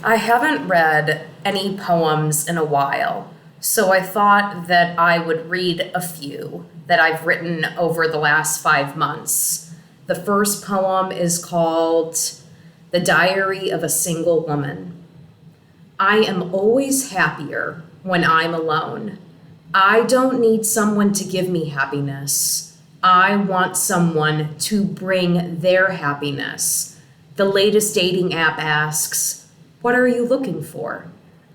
I haven't read any poems in a while, so I thought that I would read a few that I've written over the last 5 months. The first poem is called The Diary of a Single Woman. I am always happier when I'm alone. I don't need someone to give me happiness. I want someone to bring their happiness. The latest dating app asks, "What are you looking for?"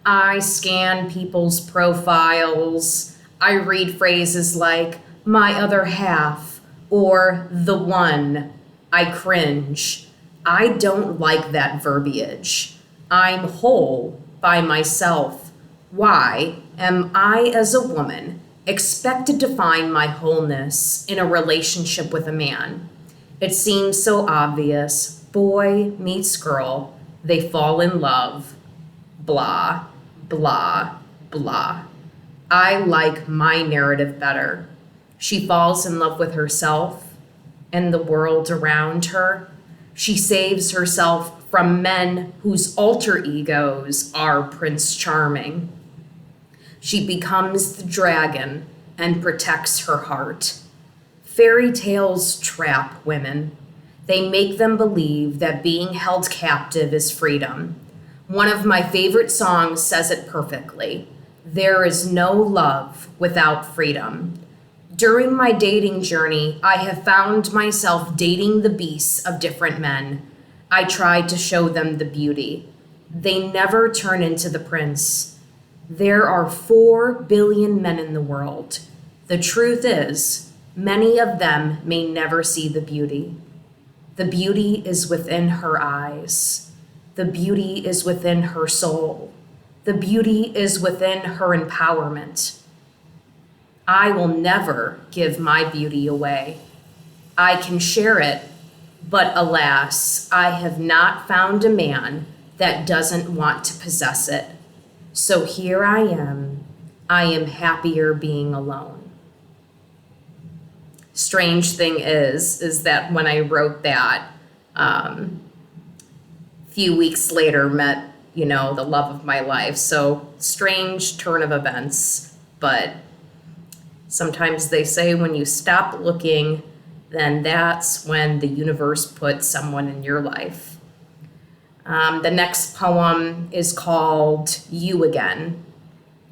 I scan people's profiles. I read phrases like, "my other half," or "the one." I cringe. I don't like that verbiage. I'm whole by myself. Why am I, as a woman, expected to find my wholeness in a relationship with a man? It seems so obvious. Boy meets girl, they fall in love. Blah, blah, blah. I like my narrative better. She falls in love with herself and the world around her. She saves herself from men whose alter egos are Prince Charming. She becomes the dragon and protects her heart. Fairy tales trap women. They make them believe that being held captive is freedom. One of my favorite songs says it perfectly. There is no love without freedom. During my dating journey, I have found myself dating the beasts of different men. I tried to show them the beauty. They never turn into the prince. There are 4 billion men in the world. The truth is, many of them may never see the beauty. The beauty is within her eyes. The beauty is within her soul. The beauty is within her empowerment. I will never give my beauty away. I can share it, but alas, I have not found a man that doesn't want to possess it. So here I am. I am happier being alone. Strange thing is that when I wrote that, few weeks later met, the love of my life. So strange turn of events, but sometimes they say when you stop looking, then that's when the universe puts someone in your life. The next poem is called You Again.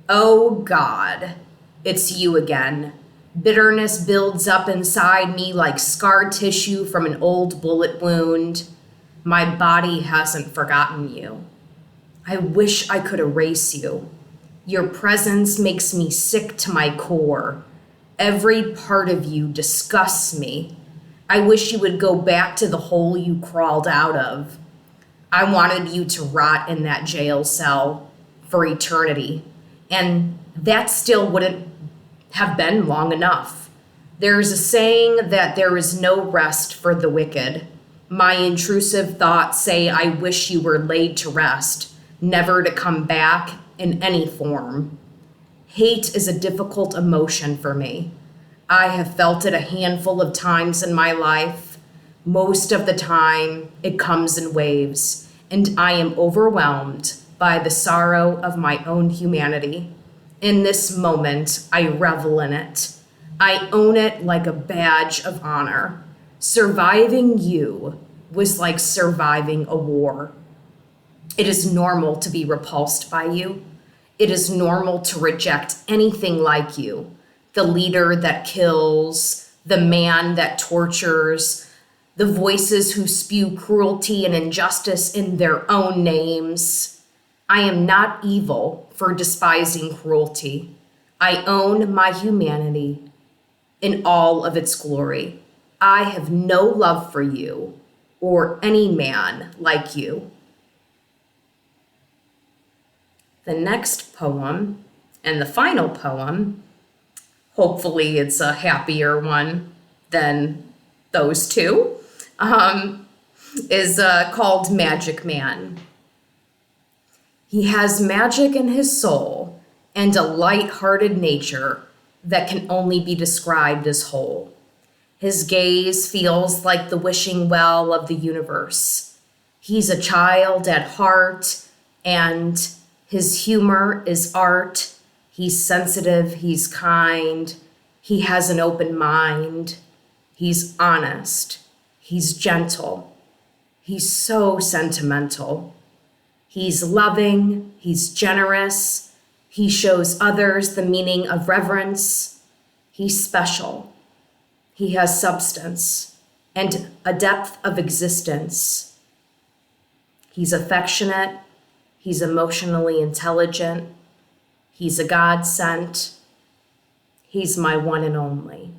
Oh God, it's you again. Bitterness builds up inside me like scar tissue from an old bullet wound. My body hasn't forgotten you. I wish I could erase you. Your presence makes me sick to my core. Every part of you disgusts me. I wish you would go back to the hole you crawled out of. I wanted you to rot in that jail cell for eternity, and that still wouldn't have been long enough. There's a saying that there is no rest for the wicked. My intrusive thoughts say I wish you were laid to rest, never to come back in any form. Hate is a difficult emotion for me. I have felt it a handful of times in my life. Most of the time, it comes in waves, and I am overwhelmed by the sorrow of my own humanity. In this moment, I revel in it. I own it like a badge of honor. Surviving you was like surviving a war. It is normal to be repulsed by you. It is normal to reject anything like you. The leader that kills, the man that tortures, the voices who spew cruelty and injustice in their own names. I am not evil for despising cruelty. I own my humanity in all of its glory. I have no love for you or any man like you. The next poem, and the final poem, hopefully it's a happier one than those two, is called Magic Man. He has magic in his soul and a light-hearted nature that can only be described as whole. His gaze feels like the wishing well of the universe. He's a child at heart, and his humor is art. He's sensitive, he's kind, he has an open mind, he's honest, he's gentle, he's so sentimental. He's loving, he's generous, he shows others the meaning of reverence. He's special, he has substance and a depth of existence. He's affectionate, he's emotionally intelligent, he's a godsend, he's my one and only.